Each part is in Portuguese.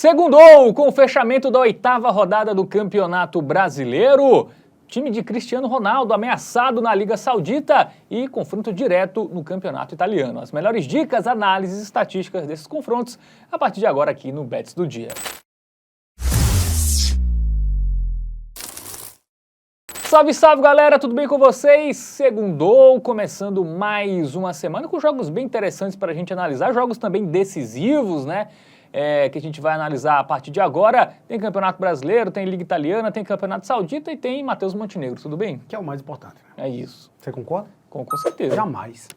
Segundou com o fechamento da 8ª rodada do Campeonato Brasileiro. Time de Cristiano Ronaldo ameaçado na Liga Saudita e confronto direto no Campeonato Italiano. As melhores dicas, análises e estatísticas desses confrontos a partir de agora aqui no Bets do Dia. Salve, salve galera, tudo bem com vocês? Segundou, começando mais uma semana com jogos bem interessantes para a gente analisar, jogos também decisivos, né? Que a gente vai analisar a partir de agora. Tem Campeonato Brasileiro, tem Liga Italiana, tem Campeonato Saudita e tem Matheus Montenegro, tudo bem? Que é o mais importante. É isso. Você concorda? Com certeza. Jamais.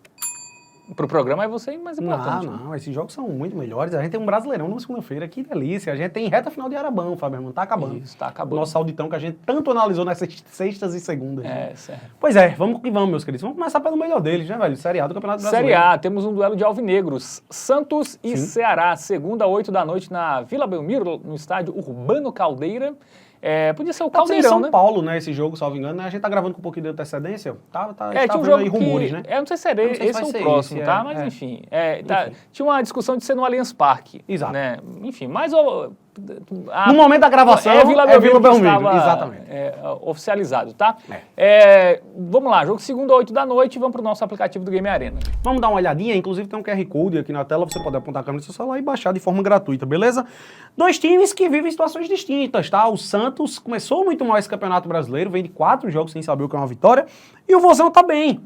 Pro programa é você mais importante. Não, esses jogos são muito melhores. A gente tem um Brasileirão na segunda-feira, que delícia. A gente tem reta final de Arabão, Fábio, irmão. Tá acabando. Isso, tá acabando. Nosso Sauditão que a gente tanto analisou nessas sextas e segundas. Certo. Pois é, vamos que vamos, meus queridos. Vamos começar pelo melhor deles, né, velho? Série A do Campeonato Brasileiro. Série A, temos um duelo de alvinegros. Santos e Ceará, segunda, 8 da noite, na Vila Belmiro, no estádio Urbano Caldeira. Podia ser o Caldeirão, São né? Paulo, né, esse jogo, salvo engano, né? A gente tá gravando com um pouquinho de antecedência. Tá tinha um vendo jogo aí rumores, né? Eu não sei se era esse ou o próximo, tá? Mas enfim. Tinha uma discussão de ser no Allianz Parque. Exato. Né? Enfim, mas... No momento da gravação, é Vila Belmiro, exatamente. Oficializado, tá? Vamos lá, jogo segunda, 8 da noite, vamos pro nosso aplicativo do Game Arena. Vamos dar uma olhadinha, inclusive tem um QR Code aqui na tela, você pode apontar a câmera do seu celular e baixar de forma gratuita, beleza? Dois times que vivem situações distintas, tá? O Santos começou muito mal esse Campeonato Brasileiro, vem de 4 jogos sem saber o que é uma vitória, e o Vozão tá bem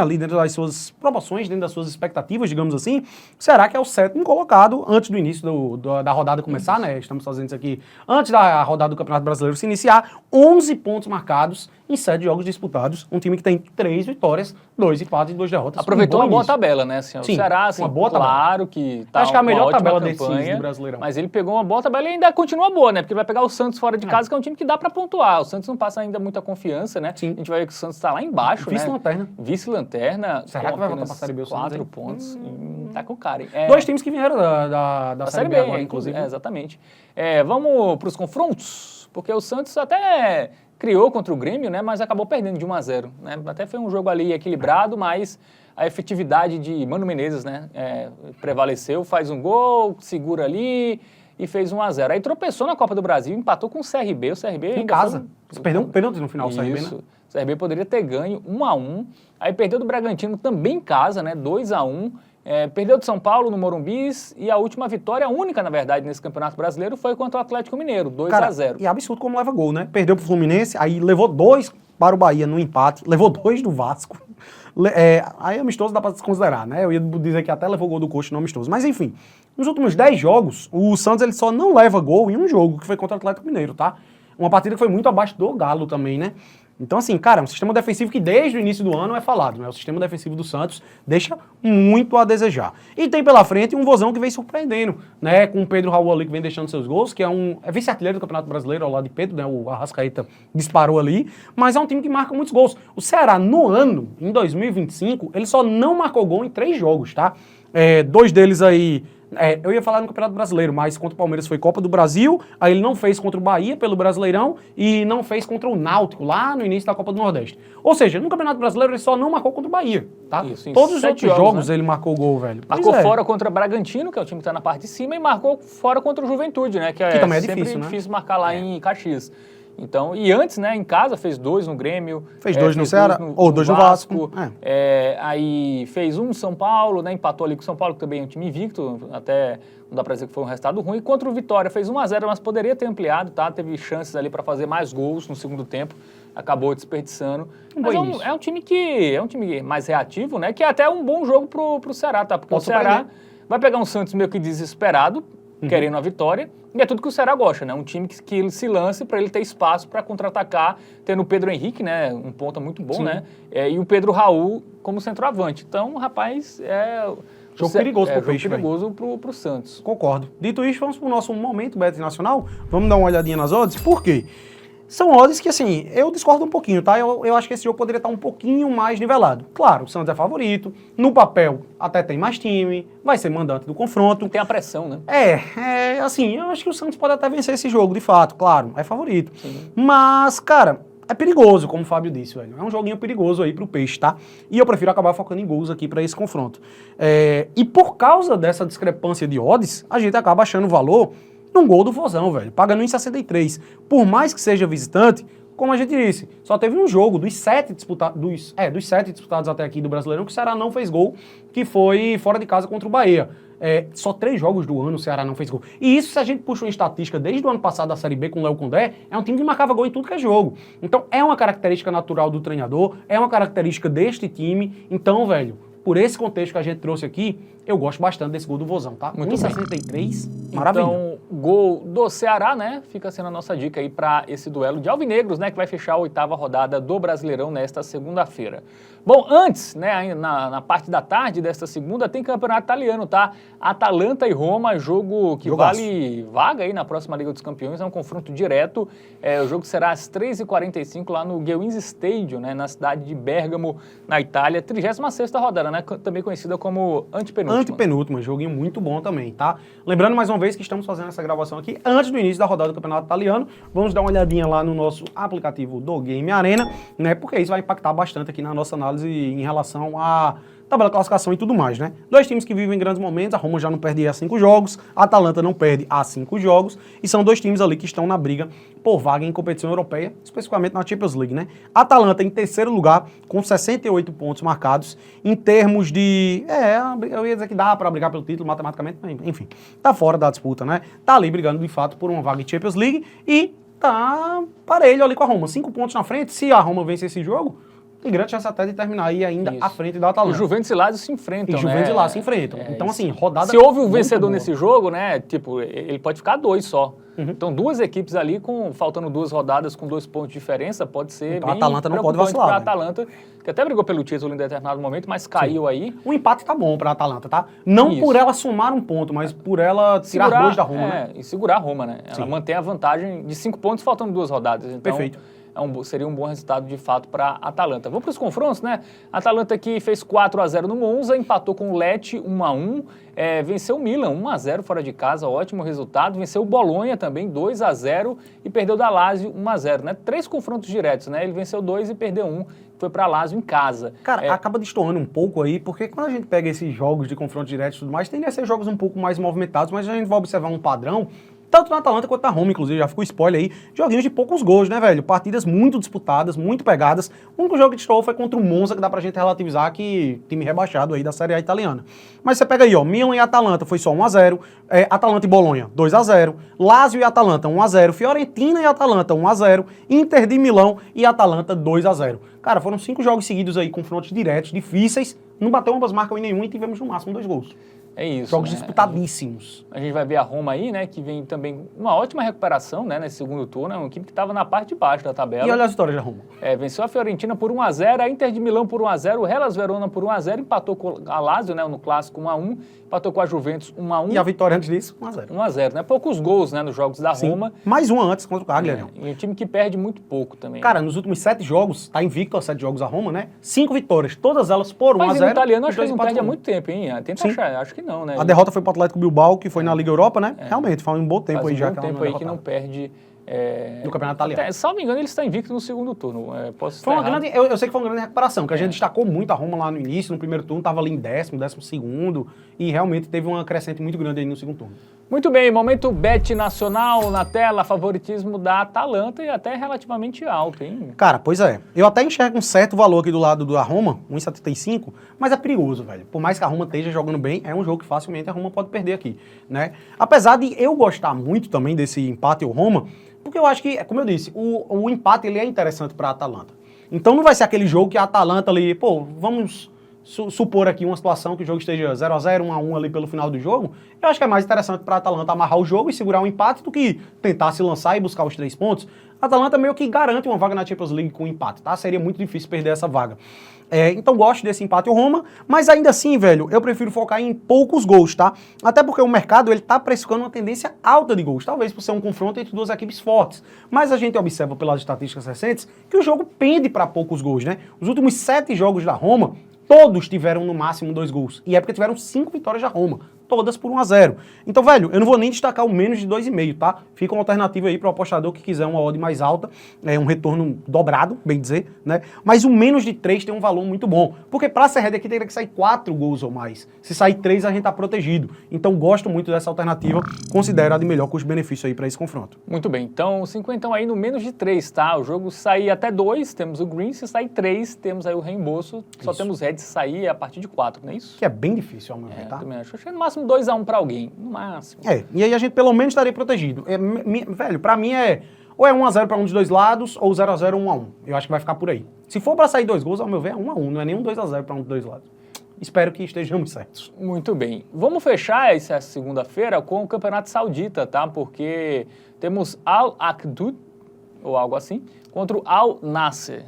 ali dentro das suas proporções, dentro das suas expectativas, digamos assim. Será que é o 7º colocado antes do início da rodada começar, né? Estamos fazendo isso aqui antes da rodada do Campeonato Brasileiro se iniciar. 11 pontos marcados em 7 jogos disputados. Um time que tem 3 vitórias, 2 empates e 2 derrotas. Aproveitou uma boa tabela, né? Assim, Sim, o Ceará, assim, uma boa claro que tá acho que é a melhor tabela campanha, desse do Brasileirão. Mas ele pegou uma boa tabela e ainda continua boa, né? Porque vai pegar o Santos fora de casa, que é um time que dá pra pontuar. O Santos não passa ainda muita confiança, né? Sim. A gente vai ver que o Santos tá lá embaixo, Vice-lanterna. Vice-lanterna. Será que vai voltar pra Série B o Santos? 4 pontos. Tá com o cara, hein? 2 times que vieram da Série B agora, inclusive. Exatamente. Vamos pros confrontos, porque o Santos até criou contra o Grêmio, né? Mas acabou perdendo de 1-0, né? Até foi um jogo ali equilibrado, mas a efetividade de Mano Menezes, né? Prevaleceu, faz um gol, segura ali e fez 1-0. Aí tropeçou na Copa do Brasil, empatou com o CRB. O CRB em casa. Você perdeu um pênalti no final do CRB, né? O CRB poderia ter ganho 1-1. Aí perdeu do Bragantino também em casa, né? 2-1. Perdeu do São Paulo no Morumbi e a última vitória, a única, na verdade, nesse Campeonato Brasileiro, foi contra o Atlético Mineiro, 2-0. E é absurdo como leva gol, né? Perdeu pro Fluminense, aí levou 2 para o Bahia no empate, levou 2 do Vasco. Aí amistoso dá pra desconsiderar, né? Eu ia dizer que até levou gol do Coxa no amistoso. Mas enfim, nos últimos 10 jogos, o Santos ele só não leva gol em um jogo, que foi contra o Atlético Mineiro, tá? Uma partida que foi muito abaixo do Galo também, né? Então, assim, cara, é um sistema defensivo que desde o início do ano é falado, né? O sistema defensivo do Santos deixa muito a desejar. E tem pela frente um Vozão que vem surpreendendo, né? Com o Pedro Raul ali que vem deixando seus gols, que é vice-artilheiro do Campeonato Brasileiro ao lado de Pedro, né? O Arrascaeta disparou ali, mas é um time que marca muitos gols. O Ceará, no ano, em 2025, ele só não marcou gol em 3 jogos, tá? 2 deles aí... eu ia falar no Campeonato Brasileiro, mas contra o Palmeiras foi Copa do Brasil, aí ele não fez contra o Bahia pelo Brasileirão e não fez contra o Náutico lá no início da Copa do Nordeste. Ou seja, no Campeonato Brasileiro ele só não marcou contra o Bahia, tá? Isso, todos os outros jogos, né? Ele marcou gol, velho. Marcou fora contra o Bragantino, que é o time que tá na parte de cima, e marcou fora contra o Juventude, né? Que também é sempre difícil, né? difícil marcar lá em Caxias. Então, e antes, né, em casa, fez 2 no Grêmio. Fez 2 no Ceará, ou 2 no Vasco. Aí fez 1 no São Paulo, né, empatou ali com o São Paulo, que também é um time invicto, até não dá pra dizer que foi um resultado ruim. Contra o Vitória fez 1-0, mas poderia ter ampliado, tá? Teve chances ali pra fazer mais gols no segundo tempo, acabou desperdiçando. Mas é um time mais reativo, né, que é até um bom jogo pro Ceará, tá? Porque o Ceará vai pegar um Santos meio que desesperado, querendo a vitória, e é tudo que o Ceará gosta, né? Um time que ele se lance para ele ter espaço para contra-atacar, tendo o Pedro Henrique, né? Um ponta muito bom, né? E o Pedro Raul como centroavante. Então, rapaz, jogo perigoso pro Peixe, perigoso pro Santos. Concordo. Dito isso, vamos pro nosso momento Bet Nacional. Vamos dar uma olhadinha nas odds. Por quê? São odds que, assim, eu discordo um pouquinho, tá? Eu acho que esse jogo poderia estar um pouquinho mais nivelado. Claro, o Santos é favorito, no papel até tem mais time, vai ser mandante do confronto. Tem a pressão, né? Assim, eu acho que o Santos pode até vencer esse jogo, de fato, claro, é favorito. Sim. Mas, cara, é perigoso, como o Fábio disse, velho. É um joguinho perigoso aí pro Peixe, tá? E eu prefiro acabar focando em gols aqui pra esse confronto. E por causa dessa discrepância de odds, a gente acaba achando o valor num gol do Vozão, velho, pagando 1,63. Por mais que seja visitante, como a gente disse, só teve um jogo dos 7 disputados até aqui do Brasileirão que o Ceará não fez gol, que foi fora de casa contra o Bahia. Só 3 jogos do ano o Ceará não fez gol. E isso, se a gente puxa uma estatística desde o ano passado da Série B com o Léo Condé, é um time que marcava gol em tudo que é jogo. Então é uma característica natural do treinador, é uma característica deste time. Então, velho, por esse contexto que a gente trouxe aqui, eu gosto bastante desse gol do Vozão, tá? 1,63, maravilha. Então, gol do Ceará, né? Fica sendo a nossa dica aí para esse duelo de alvinegros, né? Que vai fechar a 8ª rodada do Brasileirão nesta segunda-feira. Bom, antes, né, na parte da tarde desta segunda, tem campeonato italiano, tá? Atalanta e Roma, jogo que vale vaga aí na próxima Liga dos Campeões, é um confronto direto. O jogo será às 3h45 lá no Gewiss Stadium, né, na cidade de Bérgamo, na Itália. 36ª rodada, né? Também conhecida como antepenúltima. Antepenúltima, joguinho muito bom também, tá? Lembrando mais uma vez que estamos fazendo essa gravação aqui antes do início da rodada do Campeonato Italiano. Vamos dar uma olhadinha lá no nosso aplicativo do Game Arena, né? Porque isso vai impactar bastante aqui na nossa análise em relação à tabela de classificação e tudo mais, né? 2 times que vivem grandes momentos, a Roma já não perde há 5 jogos, a Atalanta não perde há 5 jogos, e são 2 times ali que estão na briga por vaga em competição europeia, especificamente na Champions League, né? A Atalanta em terceiro lugar, com 68 pontos marcados, em termos de... eu ia dizer que dá para brigar pelo título matematicamente, mas enfim, tá fora da disputa, né? Tá ali brigando, de fato, por uma vaga em Champions League, e tá parelho ali com a Roma, 5 pontos na frente. Se a Roma vence esse jogo, tem grande chance até de terminar aí ainda à frente da Atalanta. O Juventus e Lazio se enfrentam, E Juventus e Lazio se enfrentam. Então, assim, rodada... Se houve um vencedor nesse jogo, né, tipo, ele pode ficar 2 só. Então, 2 equipes ali, faltando 2 rodadas com 2 pontos de diferença, pode ser então, bem a Atalanta não pode vacilar. Para a Atalanta, que até brigou pelo título em determinado momento, mas caiu aí. O empate tá bom para a Atalanta, tá? Não por ela somar um ponto, mas por ela tirar 2 da Roma, né? E segurar a Roma, né? Ela mantém a vantagem de 5 pontos faltando 2 rodadas. Então, perfeito. Seria um bom resultado, de fato, para a Atalanta. Vamos para os confrontos, né? A Atalanta que fez 4-0 no Monza, empatou com o Lecce 1-1, venceu o Milan 1-0 fora de casa, ótimo resultado. Venceu o Bolonha também 2-0 e perdeu da Lazio 1-0, né? 3 confrontos diretos, né? Ele venceu 2 e perdeu 1, foi para a Lazio em casa. Cara, acaba destoando um pouco aí, porque quando a gente pega esses jogos de confronto direto e tudo mais, tendem a ser jogos um pouco mais movimentados, mas a gente vai observar um padrão, tanto na Atalanta quanto na Roma, inclusive, já ficou spoiler aí, joguinhos de poucos gols, né, velho? Partidas muito disputadas, muito pegadas. O único jogo que destoou foi contra o Monza, que dá pra gente relativizar, que time rebaixado aí da Série A italiana. Mas você pega aí, ó, Milan e Atalanta foi só 1-0, Atalanta e Bolonha 2-0, Lazio e Atalanta 1-0, Fiorentina e Atalanta 1-0, Inter de Milão e Atalanta 2-0. Cara, foram 5 jogos seguidos aí, confrontos diretos, difíceis, não bateu ambas marcas em nenhum e tivemos no máximo 2 gols. É isso. Jogos né? disputadíssimos. A gente vai ver a Roma aí, né, que vem também uma ótima recuperação, né, nesse segundo turno, é uma equipe que estava na parte de baixo da tabela. E olha as vitórias da Roma. Venceu a Fiorentina por 1-0, a Inter de Milão por 1-0, o Hellas Verona por 1-0, empatou com a Lazio, né, no clássico 1-1, empatou com a Juventus 1-1. E a vitória antes disso, 1-0. 1-0, né, poucos gols, né, nos jogos da Roma. Mais uma antes contra o Cagliari. E um time que perde muito pouco também. Cara, nos últimos 7 jogos, tá invicto a 7 jogos a Roma, né? 5 vitórias, todas elas por 1-0. Mas o italiano acho que não perde há muito tempo, hein? Tenta achar, acho que não, né? A derrota foi pro Atlético Bilbao, que foi na Liga Europa, né? Realmente, faz um bom tempo aí já. Faz um bom tempo aí que não perde... no Campeonato Italiano. Salvo engano, ele está invicto no segundo turno. Foi uma grande, eu sei que foi uma grande recuperação, que a gente destacou muito a Roma lá no início, no primeiro turno, estava ali em 12º, e realmente teve uma crescente muito grande aí no segundo turno. Muito bem, momento bet nacional na tela, favoritismo da Atalanta e até relativamente alto, hein? Cara, pois é. Eu até enxergo um certo valor aqui do lado da Roma, 1,75, mas é perigoso, velho. Por mais que a Roma esteja jogando bem, é um jogo que facilmente a Roma pode perder aqui, né? Apesar de eu gostar muito também desse empate ao Roma, porque eu acho que, como eu disse, o empate ele é interessante para a Atalanta. Então não vai ser aquele jogo que a Atalanta ali, pô, vamos supor aqui uma situação que o jogo esteja 0-0, 1-1 ali pelo final do jogo. Eu acho que é mais interessante para a Atalanta amarrar o jogo e segurar um empate do que tentar se lançar e buscar os 3 pontos. A Atalanta meio que garante uma vaga na Champions League com empate, tá? Seria muito difícil perder essa vaga. Então gosto desse empate ao Roma, mas ainda assim, velho, eu prefiro focar em poucos gols, tá? Até porque o mercado, ele tá precificando uma tendência alta de gols, talvez por ser um confronto entre 2 equipes fortes. Mas a gente observa pelas estatísticas recentes que o jogo pende para poucos gols, né? Os últimos 7 jogos da Roma, todos tiveram no máximo 2 gols. E é porque tiveram 5 vitórias da Roma. todas por 1-0. Então, velho, eu não vou nem destacar o menos de 2,5, tá? Fica uma alternativa aí para o apostador que quiser uma odd mais alta, um retorno dobrado, bem dizer, né? Mas o menos de 3 tem um valor muito bom, porque para a Serrede aqui teria que sair 4 gols ou mais. Se sair 3, a gente tá protegido. Então, gosto muito dessa alternativa, considero a de melhor custo-benefício aí para esse confronto. Muito bem, então 50 aí no menos de 3, tá? O jogo sair até 2, temos o green, se sair 3, temos aí o reembolso, só temos red se sair a partir de 4, não é isso? Que é bem difícil, ao meu ver, tá? Também acho. Acho que é no máximo 2-1 para alguém, no máximo. E aí a gente pelo menos estaria protegido. Velho, pra mim ou é 1-0 para um dos dois lados, ou 0-0 1-1. Eu acho que vai ficar por aí. Se for para sair 2 gols, ao meu ver, é 1-1, não é nem um 2-0 para um dos dois lados. Espero que estejamos certos. Muito bem. Vamos fechar essa segunda-feira com o Campeonato Saudita, tá? Porque temos Al Akdud, ou algo assim, contra o Al Nasser.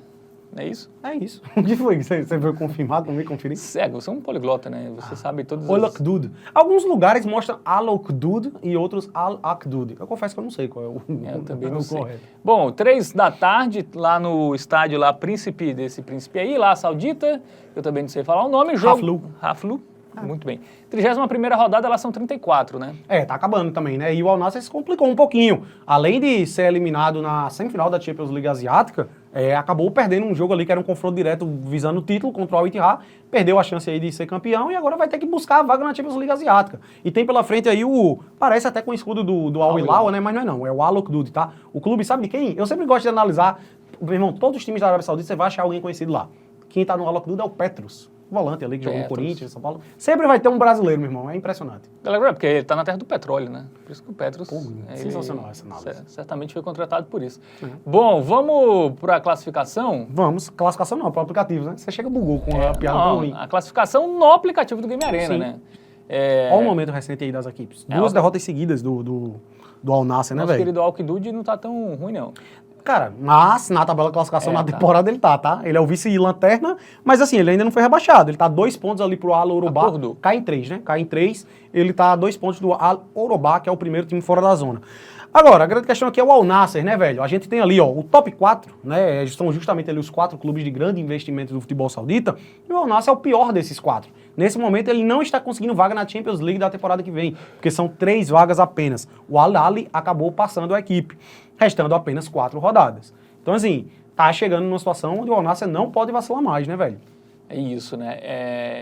Não é isso? É isso. O que foi? Você veio confirmado, não me conferir? Cego, você é um poliglota, né? Você sabe todos Al Akdud. Alguns lugares mostram Al Akdud e outros Al Akdud. Eu confesso que eu não sei qual é o eu também não sei. correto. Bom, 3 da tarde, lá no estádio lá, príncipe aí, lá, Saudita, eu também não sei falar o nome. Haflu. Muito bem. 31ª rodada, elas são 34, né? Tá acabando também, né? E o Al Nassr se complicou um pouquinho. Além de ser eliminado na semifinal da Champions League Asiática, acabou perdendo um jogo ali que era um confronto direto visando o título contra o Al Ittihad, perdeu a chance aí de ser campeão e agora vai ter que buscar a vaga na Champions League Asiática. E tem pela frente aí parece até com o escudo do Al Hilal, né? Mas não é não, é o Al Akdud, tá? O clube sabe de quem? Eu sempre gosto de analisar, meu irmão, todos os times da Arábia Saudita você vai achar alguém conhecido lá. Quem tá no Al Akdud é o Petrus. Volante ali que jogou no Corinthians, São Paulo. Sempre vai ter um brasileiro, meu irmão. É impressionante. Galera, porque ele tá na terra do petróleo, né? Por isso que o Petrus... sensacional essa análise. Certamente foi contratado por isso. Bom, vamos para a classificação? Vamos. Classificação não, para o aplicativo, né? Você chega bugou com a piada tão ruim. A classificação no aplicativo do Game Arena, né? Olha o momento recente aí das equipes. 2 derrotas seguidas do Al Nassr, né, velho? Nosso querido Al Akdud não tá tão ruim, não. Cara, mas na tabela de classificação na temporada ele tá? Ele é o vice-lanterna, mas assim, ele ainda não foi rebaixado. Ele tá 2 pontos ali pro Al Orobá. Cai em 3, né? Cai em 3. Ele tá 2 pontos do Al Orobá, que é o primeiro time fora da zona. Agora, a grande questão aqui é o Al Nassr, né, velho? A gente tem ali, ó, o top 4, né? São justamente ali os 4 clubes de grande investimento do futebol saudita. E o Al Nassr é o pior desses 4. Nesse momento, ele não está conseguindo vaga na Champions League da temporada que vem, porque são 3 vagas apenas. O Al Ahly acabou passando a equipe, restando apenas 4 rodadas. Então, assim, tá chegando numa situação onde o Al Nassr não pode vacilar mais, né, velho? É isso, né?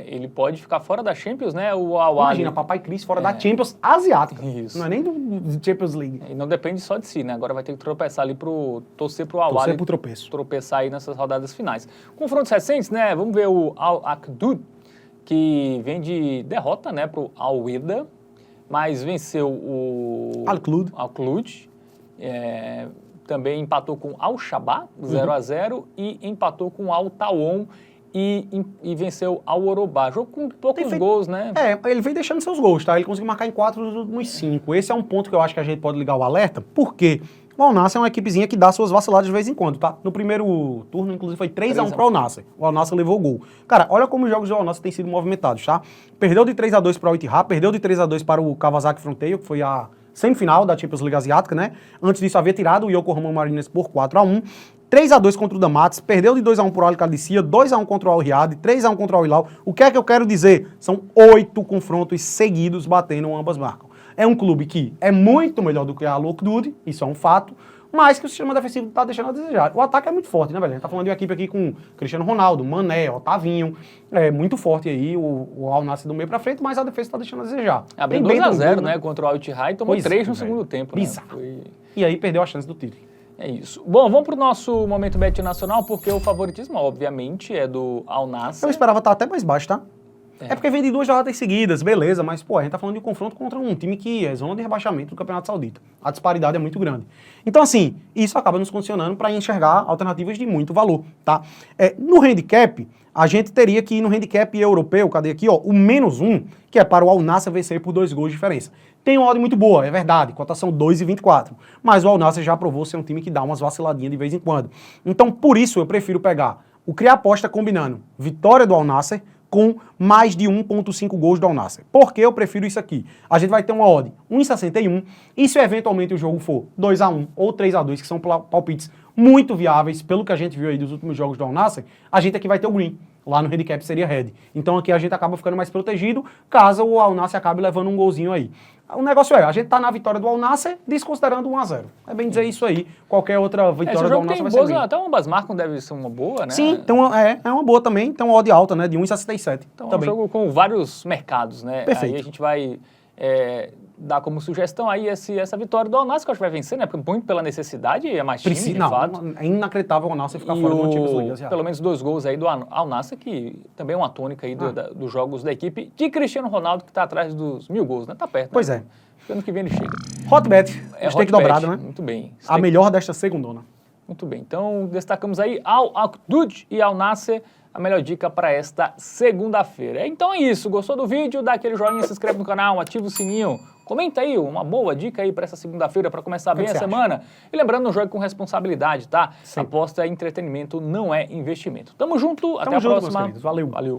Ele pode ficar fora da Champions, né? O Al Ahly... Imagina, papai Cris fora da Champions Asiática. Isso. Não é nem do Champions League. E não depende só de si, né? Agora vai ter que tropeçar ali torcer pro Al Ahly. Tropeçar aí nessas rodadas finais. Confrontos recentes, né? Vamos ver o Al Akdud, que vem de derrota, né, pro Al Wehda, mas venceu o Al Klud, também empatou com Al Shabab, 0-0, e empatou com Al Tawon e venceu Al Orobá. Jogo com poucos gols, né? Ele vem deixando seus gols, tá? Ele conseguiu marcar em 4 nos 5. Esse é um ponto que eu acho que a gente pode ligar o alerta, porque o Al Nassr é uma equipezinha que dá suas vaciladas de vez em quando, tá? No primeiro turno, inclusive, foi 3-1 pro Al Nassr. O Al Nassr levou o gol. Cara, olha como os jogos do Al Nassr têm sido movimentados, tá? Perdeu de 3-2 para o Al Ittihad, perdeu de 3-2 para o Kawasaki Frontale, que foi a semifinal da Champions League Asiática, né? Antes disso, havia tirado o Yokohama Mariners por 4-1. 3-2 contra o Damates, perdeu de 2-1 pro Al Qadisiyah, 2-1 contra o Al Riyadh, 3-1 contra o Al Hilal. O que é que eu quero dizer? São 8 confrontos seguidos batendo, ambas marcam. É um clube que é muito melhor do que a Al Akdud, isso é um fato, mas que o sistema defensivo está deixando a desejar. O ataque é muito forte, né, velho? A gente tá falando de uma equipe aqui com Cristiano Ronaldo, Mané, Otavinho, muito forte aí, o Al Nassr do meio pra frente, mas a defesa está deixando a desejar. Abriu 2-0, né, contra o Al Ittihad e tomou 3 no segundo tempo. Bizarro. Né? E aí perdeu a chance do título. É isso. Bom, vamos pro nosso momento bet nacional, porque o favoritismo, obviamente, é do Al Nassr. Eu esperava estar até mais baixo, tá? É porque vem de 2 derrotas seguidas, beleza, mas, pô, a gente tá falando de um confronto contra um time que é zona de rebaixamento do Campeonato Saudita. A disparidade é muito grande. Então, assim, isso acaba nos condicionando para enxergar alternativas de muito valor, tá? No handicap, a gente teria que ir no handicap europeu, cadê aqui, ó, o -1, que é para o Al Nassr vencer por 2 gols de diferença. Tem uma odd muito boa, é verdade, cotação 2,24. Mas o Al Nassr já provou ser um time que dá umas vaciladinhas de vez em quando. Então, por isso, eu prefiro pegar o criar aposta combinando vitória do Al Nassr com mais de 1,5 gols do Al Nassr. Por que eu prefiro isso aqui? A gente vai ter uma odd 1,61 e se eventualmente o jogo for 2-1 ou 3-2, que são palpites muito viáveis, pelo que a gente viu aí dos últimos jogos do Al Nassr, a gente aqui vai ter o green. Lá no handicap seria red. Então aqui a gente acaba ficando mais protegido, caso o Al Nassr acabe levando um golzinho aí. O negócio a gente tá na vitória do Al Nassr, desconsiderando 1-0. É bem dizer isso aí. Qualquer outra vitória do Al Nassr vai ser green. Até ambas marcas deve ser uma boa, né? Sim, então é uma boa também. Tem uma odd alta, né? De 1,67. Então também. É um jogo com vários mercados, né? Perfeito. Aí a gente vai dar como sugestão aí essa vitória do Al Nassr, que eu acho que vai vencer, né? Porque muito pela necessidade é mais time, de fato. É inacreditável o Al Nassr ficar fora do Champions League. Pelo menos 2 gols aí do Al Nassr, que também é uma tônica aí dos jogos da equipe de Cristiano Ronaldo, que está atrás dos 1000 gols, né? Tá perto, né? Pois é. Ano que vem ele chega. Hotbet, stake dobrado, né? Muito bem. A melhor desta segundona. Muito bem. Então, destacamos aí Al Ahdud e Al Nassr, a melhor dica para esta segunda-feira. Então é isso. Gostou do vídeo? Dá aquele joinha, se inscreve no canal, ativa o sininho. Comenta aí uma boa dica aí para essa segunda-feira, para começar bem a semana. E lembrando, não jogue com responsabilidade, tá? Sim. Aposta é entretenimento, não é investimento. Tamo junto, até a Tamo junto, próxima. meus queridos. Valeu. Valeu.